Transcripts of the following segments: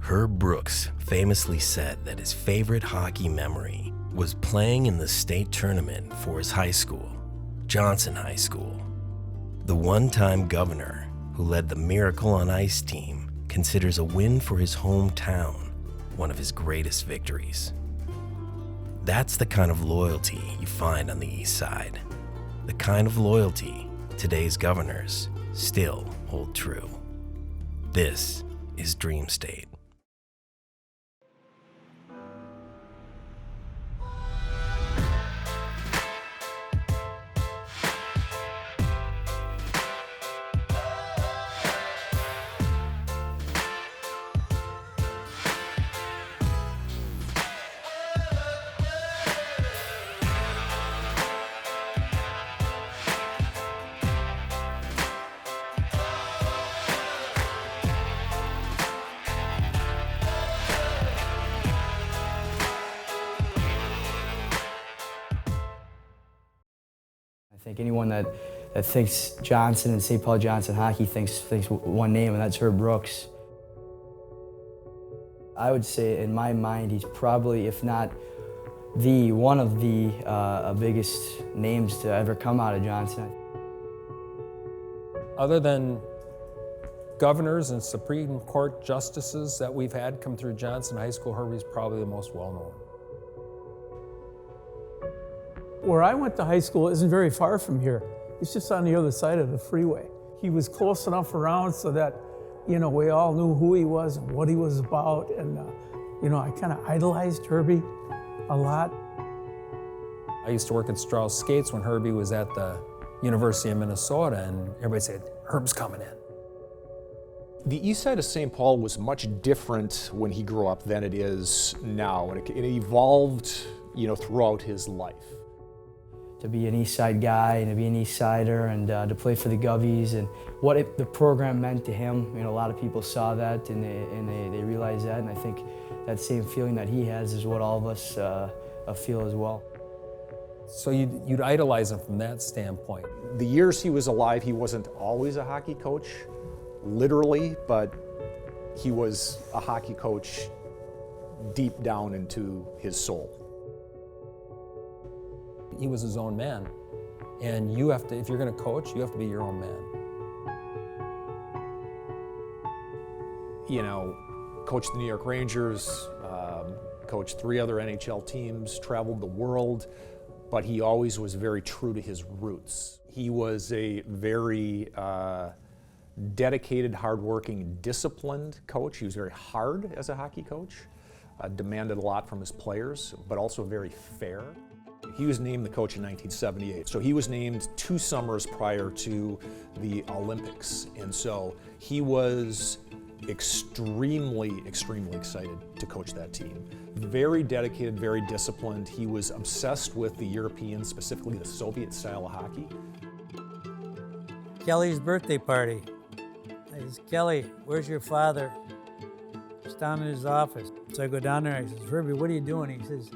Herb Brooks famously said that his favorite hockey memory was playing in the state tournament for his high school, Johnson High School. The one-time governor who led the Miracle on Ice team considers a win for his hometown one of his greatest victories. That's the kind of loyalty you find on the East Side. The kind of loyalty today's governors still hold true. This is Dream State. I think anyone that thinks Johnson and St. Paul Johnson hockey thinks one name, and that's Herb Brooks. I would say in my mind he's probably, if not one of the biggest names to ever come out of Johnson. Other than governors and Supreme Court justices that we've had come through Johnson High School, Herbie's probably the most well-known. Where I went to high school isn't very far from here. It's just on the other side of the freeway. He was close enough around so that, we all knew who he was and what he was about. And, I kind of idolized Herbie a lot. I used to work at Strauss Skates when Herbie was at the University of Minnesota, and everybody said, Herb's coming in. The east side of St. Paul was much different when he grew up than it is now, and it evolved, throughout his life. To be an East Side guy and to be an East Sider and to play for the Govies and what the program meant to him. A lot of people saw that and they realized that, and I think that same feeling that he has is what all of us feel as well. So you'd idolize him from that standpoint. The years he was alive, he wasn't always a hockey coach, literally, but he was a hockey coach deep down into his soul. He was his own man. And you have to, if you're going to coach, you have to be your own man. Coached the New York Rangers, coached 3 other NHL teams, traveled the world, but he always was very true to his roots. He was a very dedicated, hardworking, disciplined coach. He was very hard as a hockey coach, demanded a lot from his players, but also very fair. He was named the coach in 1978. So he was named 2 summers prior to the Olympics. And so he was extremely excited to coach that team. Very dedicated, very disciplined. He was obsessed with the European, specifically the Soviet style of hockey. Kelly's birthday party. I says, Kelly, where's your father? He's down in his office. So I go down there, I says, Herbie, what are you doing? He says,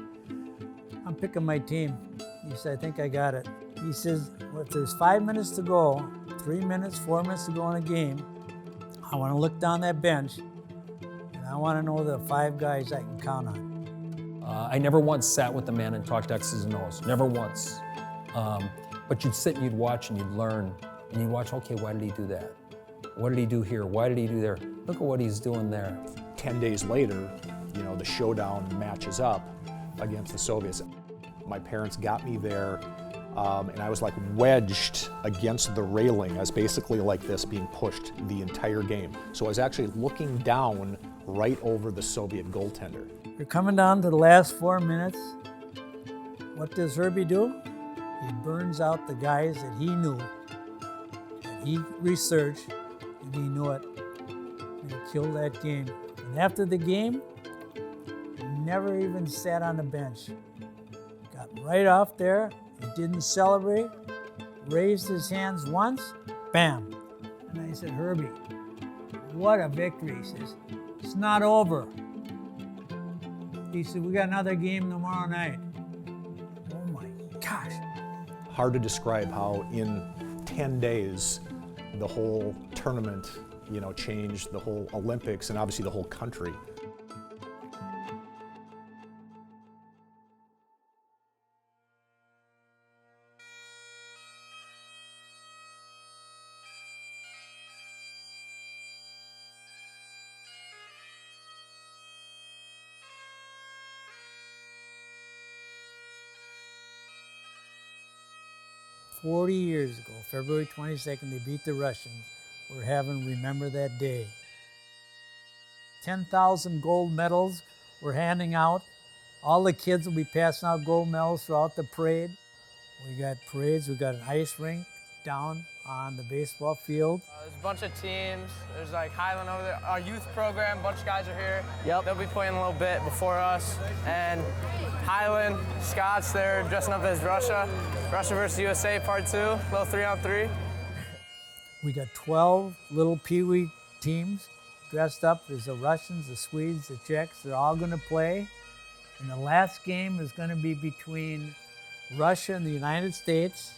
I'm picking my team. He said, I think I got it. He says, well, if there's 5 minutes to go, 3 minutes, 4 minutes to go in a game, I want to look down that bench, and I want to know the 5 guys I can count on. I never once sat with the man and talked X's and O's, never once. But you'd sit and you'd watch and you'd learn, and you'd watch, okay, why did he do that? What did he do here? Why did he do there? Look at what he's doing there. 10 days later, the showdown matches up against the Soviets. My parents got me there, and I was like wedged against the railing. I was basically like this, being pushed the entire game. So I was actually looking down right over the Soviet goaltender. You're coming down to the last 4 minutes. What does Herbie do? He burns out the guys that he knew, that he researched, and he knew it. And he killed that game. And after the game, he never even sat on the bench. Got right off there, he didn't celebrate, raised his hands once, bam. And I said, Herbie, what a victory. He says, it's not over. He said, we got another game tomorrow night. Oh my gosh. Hard to describe how in 10 days the whole tournament you know, changed the whole Olympics and obviously the whole country. "40 years ago, February 22nd, they beat the Russians. We're having Remember That Day. 10,000 gold medals we're handing out. All the kids will be passing out gold medals throughout the parade. We got parades, we got an ice rink down on the baseball field. There's a bunch of teams. There's like Highland over there. Our youth program, a bunch of guys are here. Yep. They'll be playing a little bit before us. And Highland, Scots, they're dressing up as Russia. Russia versus USA, part 2, little 3-on-3. We got 12 little peewee teams dressed up as the Russians, the Swedes, the Czechs. They're all gonna play. And the last game is gonna be between Russia and the United States.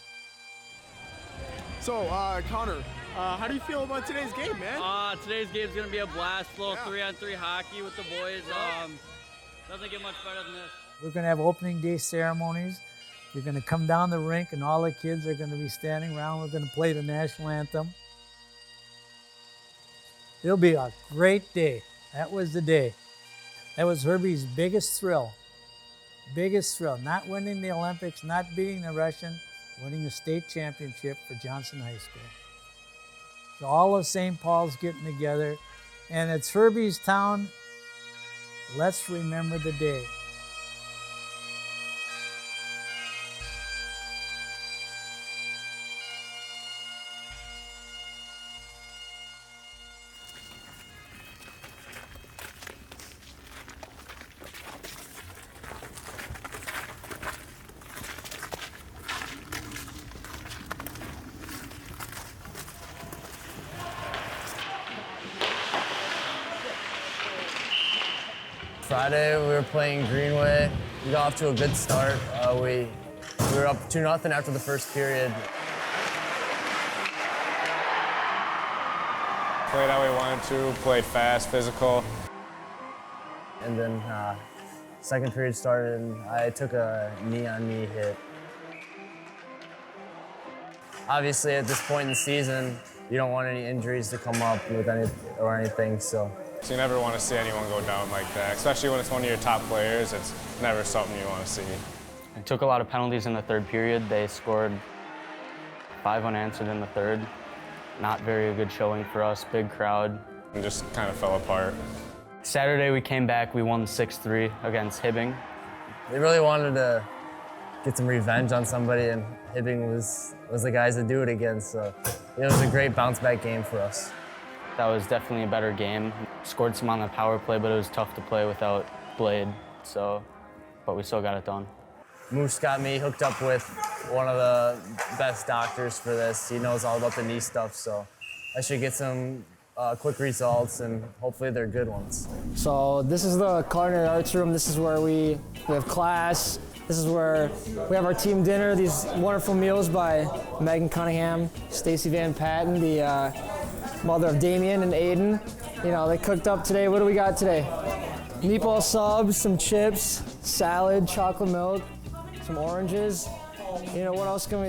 So, Connor, how do you feel about today's game, man? Today's game's gonna be a blast. A little 3-on-3 hockey with the boys. Doesn't get much better than this. We're gonna have opening day ceremonies. You're gonna come down the rink and all the kids are gonna be standing around. We're gonna play the national anthem. It'll be a great day. That was the day. That was Herbie's biggest thrill. Biggest thrill. Not winning the Olympics, not beating the Russian, winning the state championship for Johnson High School. So all of St. Paul's getting together, and it's Herbie's town. Let's remember the day. Friday, we were playing Greenway. We got off to a good start. We were up 2-0 after the first period. Played how we wanted to, played fast, physical. And then second period started and I took a knee-on-knee hit. Obviously, at this point in the season, you don't want any injuries to come up with anything, so. So you never want to see anyone go down like that, especially when it's one of your top players. It's never something you want to see. I took a lot of penalties in the third period. They scored 5 unanswered in the third. Not very good showing for us, big crowd. And just kind of fell apart. Saturday we came back, we won 6-3 against Hibbing. They really wanted to get some revenge on somebody, and Hibbing was the guys to do it against, so it was a great bounce-back game for us. That was definitely a better game. Scored some on the power play, but it was tough to play without Blade, but we still got it done. Moose got me hooked up with one of the best doctors for this. He knows all about the knee stuff, so I should get some quick results, and hopefully they're good ones. So this is the culinary arts room. This is where we have class. This is where we have our team dinner. These wonderful meals by Megan Cunningham, Stacy Van Patten, the mother of Damien and Aiden. You know, they cooked up today. What do we got today? Meatball subs, some chips, salad, chocolate milk, some oranges. You know, what else do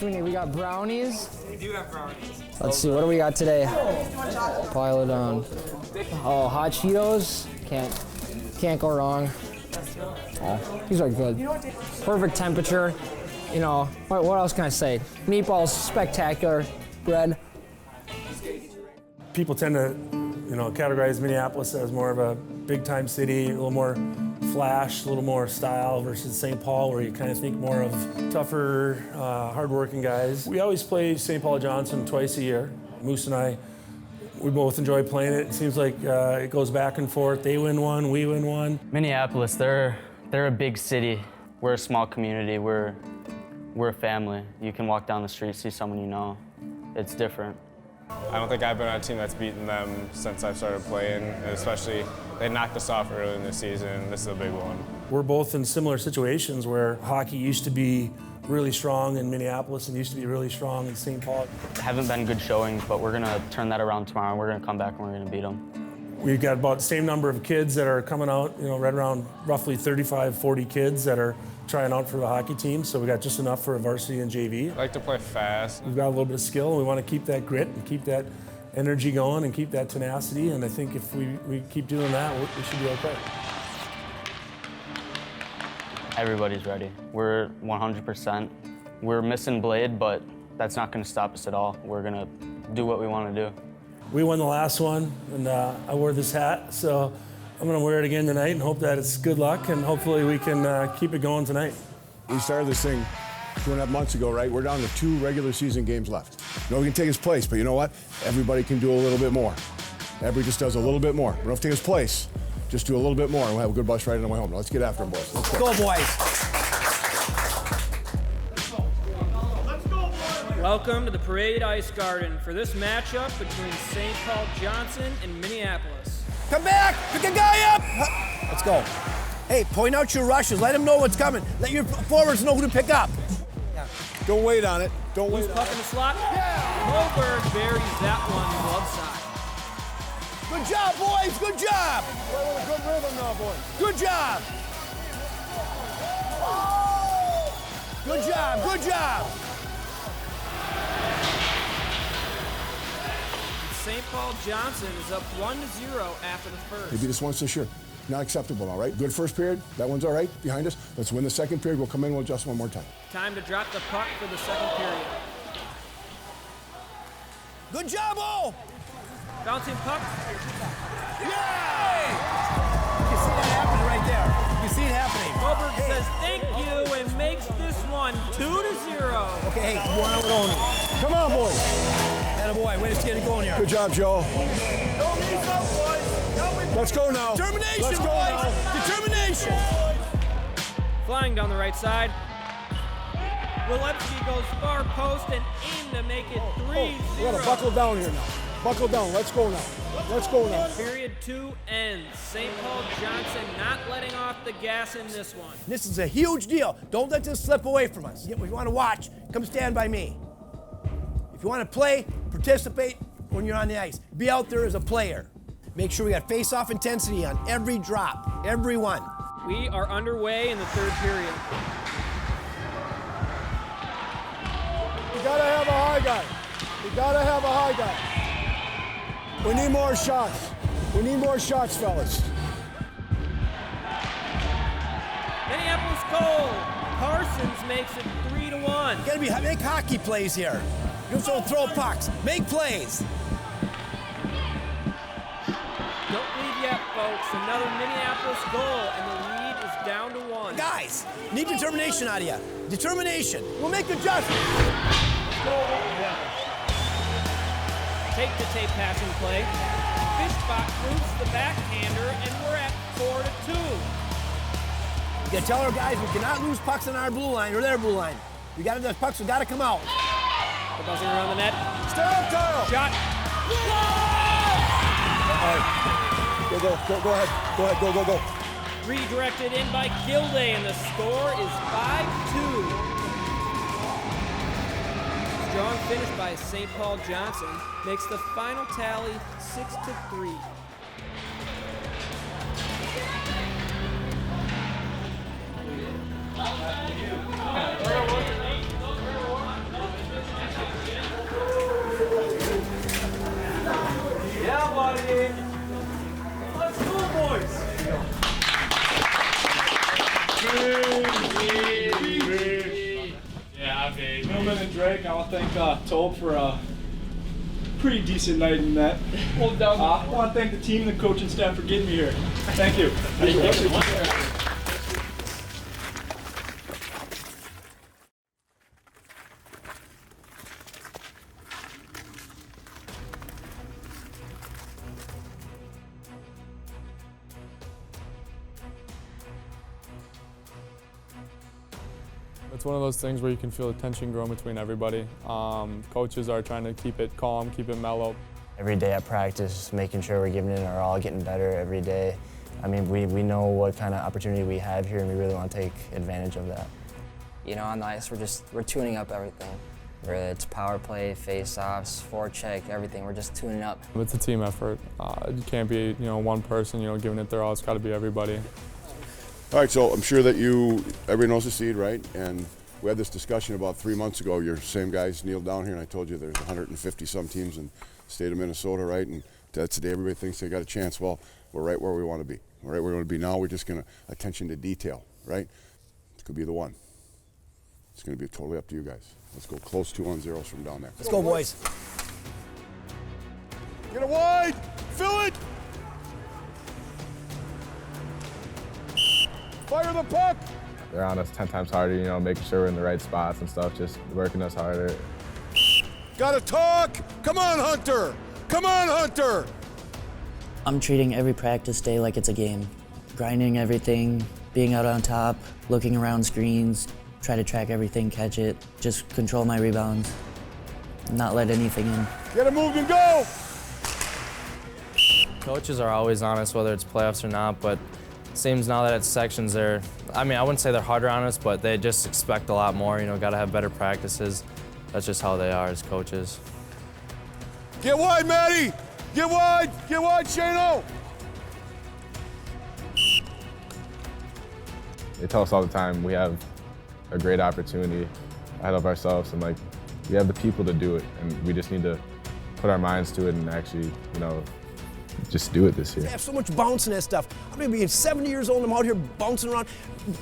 we need? We got brownies. We do have brownies. Let's see, what do we got today? Pile it on. Oh, hot Cheetos. Can't go wrong. Oh, these are good. Perfect temperature. You know, what else can I say? Meatballs, spectacular. Bread. People tend to, categorize Minneapolis as more of a big-time city, a little more flash, a little more style versus St. Paul, where you kind of think more of tougher, hard-working guys. We always play St. Paul Johnson twice a year. Moose and I, we both enjoy playing it. It seems like it goes back and forth. They win one, we win one. Minneapolis, they're a big city. We're a small community. We're a family. You can walk down the street, see someone you know. It's different. I don't think I've been on a team that's beaten them since I've started playing, and especially they knocked us off early in the season. This is a big one. We're both in similar situations where hockey used to be really strong in Minneapolis and used to be really strong in St. Paul. Haven't been good showings, but we're gonna turn that around tomorrow. We're gonna come back and we're gonna beat them. We've got about the same number of kids that are coming out, right around roughly 35, 40 kids that are trying out for the hockey team. So we got just enough for a varsity and JV. I like to play fast. We've got a little bit of skill, and we want to keep that grit and keep that energy going and keep that tenacity. And I think if we keep doing that, we should be okay. Everybody's ready. We're 100%. We're missing Blade, but that's not gonna stop us at all. We're gonna do what we want to do. We won the last one, and I wore this hat, so I'm going to wear it again tonight and hope that it's good luck, and hopefully we can keep it going tonight. We started this thing 2.5 months ago, right? We're down to 2 regular season games left. Nobody can take his place, but you know what? Everybody can do a little bit more. Everybody just does a little bit more. We don't have to take his place. Just do a little bit more, and we'll have a good bus ride on the way home. Now, let's get after him, boys. Let's go, boys. Welcome to the Parade Ice Garden for this matchup between St. Paul Johnson and Minneapolis. Come back! Pick a guy up! Let's go. Hey, point out your rushes. Let them know what's coming. Let your forwards know who to pick up. Yeah. Don't wait on it. Don't wait. Loose puck in the slot. Moberg buries that one glove side. Good job, boys. Good job. We're in a good rhythm now, boys. Good job. Good job. Good job. St. Paul Johnson is up 1-0 after the first. They beat us once this year. Not acceptable, all right? Good first period. That one's all right behind us. Let's win the second period. We'll come in, we'll adjust one more time. Time to drop the puck for the second period. Good job, O! Bouncing puck. Yay! You can see that happening right there. You can see it happening. Moberg says thank you and makes this one 2-0. Okay, hey, one out only. Come on, boys. Attaboy, way to get it going here. Good job, Joe. Let's go now. Determination, Let's go boys. now. Determination. Flying down the right side. Wilewski goes far post and in to make it 3-0. We gotta buckle down here now. Buckle down. Let's go now. Let's go now. Period 2 ends. St. Paul Johnson not letting off the gas in this one. This is a huge deal. Don't let this slip away from us. If you want to watch, come stand by me. If you want to play, participate when you're on the ice. Be out there as a player. Make sure we got face-off intensity on every drop, every one. We are underway in the third period. You gotta have a high guy. You gotta have a high guy. We need more shots. We need more shots, fellas. Minneapolis goal. Parsons makes it 3-1. You gotta make hockey plays here. You don't throw pucks. Make plays. Don't leave yet, folks. Another Minneapolis goal, and the lead is down to 1. Guys, need determination out of you. Determination. We'll make adjustments. Take-to-tape passing play. Fishbach moves the backhander, and we're at 4-2. We gotta tell our guys we cannot lose pucks on our blue line or their blue line. We gotta, those pucks have gotta come out. Buzzing around the net. Stay up, Kyle. Shot. All right. Go ahead. Go. Redirected in by Gilday, and the score is 5-2. Strong finish by St. Paul Johnson makes the final tally 6-3. Yeah, buddy. Let's go, boys. Yeah, babe. Millman and Drake, I want to thank Tobe for a pretty decent night in that. I want to thank the team and the coaching staff for getting me here. Thank you. It's one of those things where you can feel the tension growing between everybody. Coaches are trying to keep it calm, keep it mellow. Every day at practice, making sure we're giving it our all, getting better every day. I mean, we know what kind of opportunity we have here, and we really want to take advantage of that. You know, on the ice, we're tuning up everything. Whether it's power play, face-offs, forecheck, everything. We're just tuning up. It's a team effort. You can't be, one person, giving it their all. It's got to be everybody. All right, so I'm sure that everybody knows the seed, right? And we had this discussion about 3 months ago. Your same guys kneeled down here, and I told you there's 150-some teams in the state of Minnesota, right? And that's the day everybody thinks they got a chance. Well, we're right where we want to be. We're right where we want to be now. We're just going to attention to detail, right? It could be the one. It's going to be totally up to you guys. Let's go close 2-on-0s from down there. Let's go, boys. Get it wide. Fill it. Fire the puck. They're on us 10 times harder, making sure we're in the right spots and stuff, just working us harder. Gotta talk. Come on, Hunter. Come on, Hunter. I'm treating every practice day like it's a game. Grinding everything, being out on top, looking around screens, try to track everything, catch it, just control my rebounds, not let anything in. Get it moved and go! Coaches are always honest, whether it's playoffs or not, but it seems now that it's sections, I wouldn't say they're harder on us, but they just expect a lot more, gotta have better practices. That's just how they are as coaches. Get wide, Matty! Get wide, Shano! They tell us all the time we have a great opportunity ahead of ourselves, and we have the people to do it, and we just need to put our minds to it and actually, just do it this year. I have so much bounce in that stuff. I'm gonna be 70 years old and I'm out here bouncing around.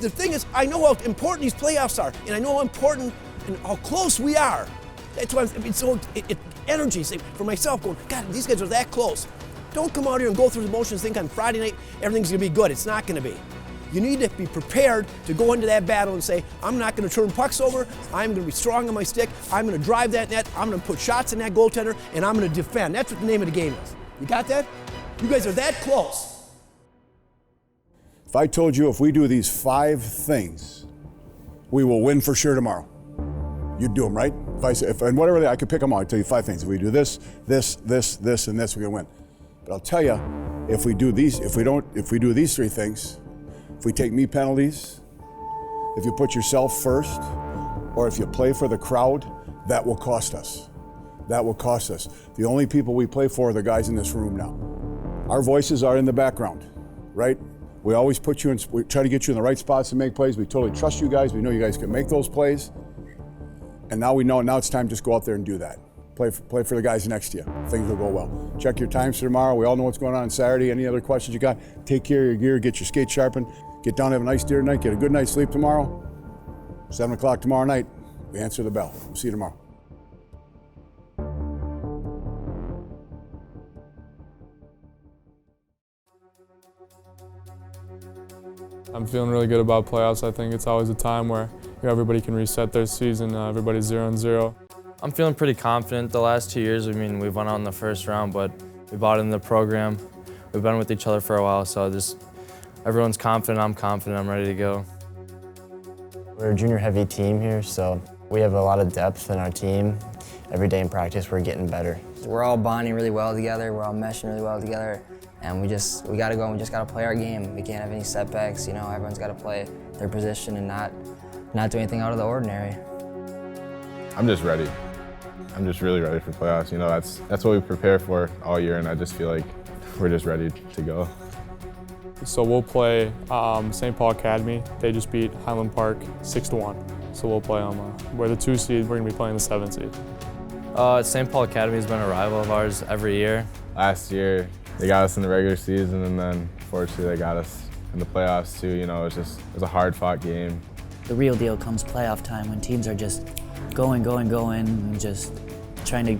The thing is, I know how important these playoffs are, and I know how important and how close we are. That's why energy for myself going, God, these guys are that close. Don't come out here and go through the motions, think on Friday night everything's gonna be good. It's not gonna be. You need to be prepared to go into that battle and say, I'm not going to turn pucks over, I'm going to be strong on my stick, I'm going to drive that net, I'm going to put shots in that goaltender, and I'm going to defend. That's what the name of the game is. You got that? You guys are that close. If I told you if we do these 5 things, we will win for sure tomorrow, you'd do them, right? And whatever I could pick them out, I'd tell you 5 things. If we do this, and this, we're going to win. But I'll tell you, if we do these 3 things, if we take me penalties, if you put yourself first, or if you play for the crowd, that will cost us. That will cost us. The only people we play for are the guys in this room now. Our voices are in the background, right? We always put you in, we try to get you in the right spots to make plays. We totally trust you guys. We know you guys can make those plays. And now we know, now it's time to just go out there and do that. Play for the guys next to you. Things will go well. Check your times for tomorrow. We all know what's going on Saturday. Any other questions you got, take care of your gear, get your skates sharpened. Get down, have a nice dinner night, get a good night's sleep tomorrow. 7 o'clock tomorrow night, we answer the bell. We'll see you tomorrow. I'm feeling really good about playoffs. I think it's always a time where everybody can reset their season, everybody's 0-0. I'm feeling pretty confident the last 2 years. We've went out in the first round, but we bought into the program. We've been with each other for a while, so everyone's confident, I'm ready to go. We're a junior-heavy team here, so we have a lot of depth in our team. Every day in practice, we're getting better. We're all bonding really well together, we're all meshing really well together, and we gotta go and we just gotta play our game. We can't have any setbacks, everyone's gotta play their position and not do anything out of the ordinary. I'm just ready. I'm just really ready for playoffs. That's what we prepare for all year, and I just feel like we're just ready to go. So we'll play St. Paul Academy. They just beat Highland Park 6-1. So we'll play them. We're the 2 seed, we're gonna be playing the 7 seed. St. Paul Academy has been a rival of ours every year. Last year, they got us in the regular season, and then fortunately they got us in the playoffs too. It was a hard-fought game. The real deal comes playoff time when teams are just going, and just trying to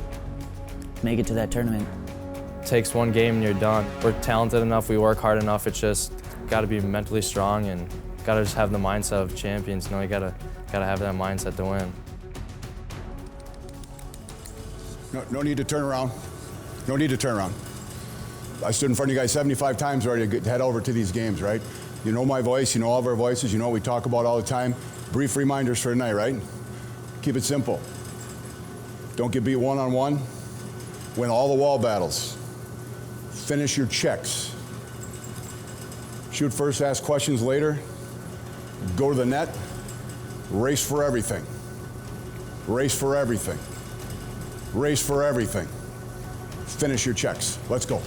make it to that tournament. It takes one game and you're done. We're talented enough, we work hard enough, it's just got to be mentally strong and got to just have the mindset of champions. You got to have that mindset to win. No need to turn around. No need to turn around. I stood in front of you guys 75 times already to head over to these games, right? You know my voice, you know all of our voices, you know what we talk about all the time. Brief reminders for tonight, right? Keep it simple. Don't get beat one-on-one. Win all the wall battles. Finish your checks. Shoot first, ask questions later. Go to the net. Race for everything. Race for everything. Race for everything. Finish your checks. Let's go.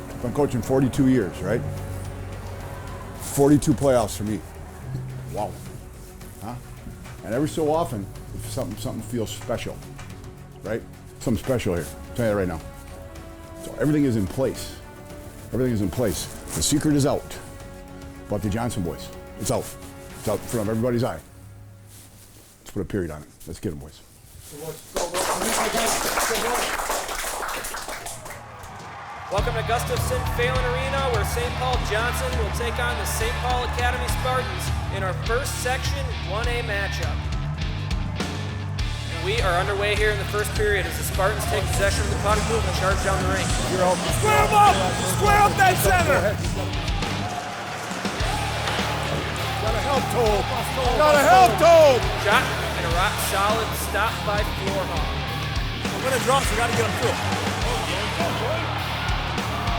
I've been coaching 42 years, right? 42 playoffs for me. Wow. Huh? And every so often, something feels special, right? Something special here. I'll tell you that right now. So everything is in place. Everything is in place. The secret is out. But the Johnson boys, it's out. It's out in front of everybody's eye. Let's put a period on it. Let's get them, boys. Welcome to Gustafson Phelan Arena, where St. Paul Johnson will take on the St. Paul Academy Spartans in our first section 1A matchup. We are underway here in the first period as the Spartans take possession of the puck and charge down the rink. Square them up! Square up that center! Gotta help, Tobe. Gotta help, Tobe! Shot and a rock solid stop by Floorhall. We're gonna drop, so we gotta get him through.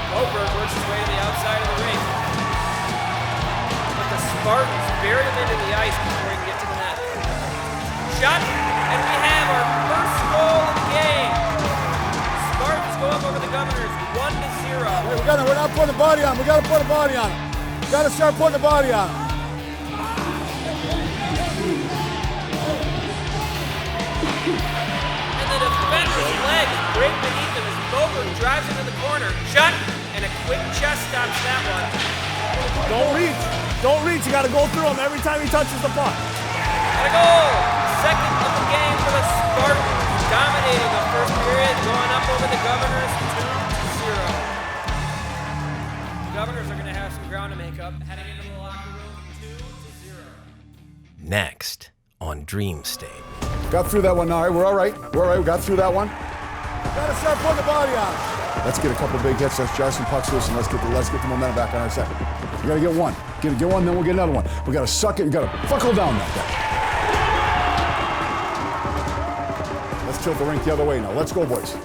Oberg works his way to the outside of the rink. But the Spartans bury him into the ice before he can get to the net. Shot, and we have our first goal of the game. Spartans go up over the Governors 1-0. Hey, we're not putting the body on. We gotta put a body on him. We gotta start putting the body on him. And the defender's leg is right beneath him as Oberg drives into the corner. Shot, and a quick chest stops that one. Don't reach. Don't reach. You gotta go through him every time he touches the puck. And a goal. Second of the game for the Spartans. Dominating the first period, going up over the Governors 2-0. The Governors are going to have some ground to make up, heading into the locker room 2-0. Next on Dream State. Got through that one now. We're all right. We're all right. We got through that one. Gotta start putting the body on. Let's get a couple big hits. Let's jar some pucks loose, and let's get the momentum back on our side. We gotta get one. Get one, then we'll get another one. We gotta suck it. We gotta buckle down that guy. Let's tilt the rink the other way now. Let's go, boys.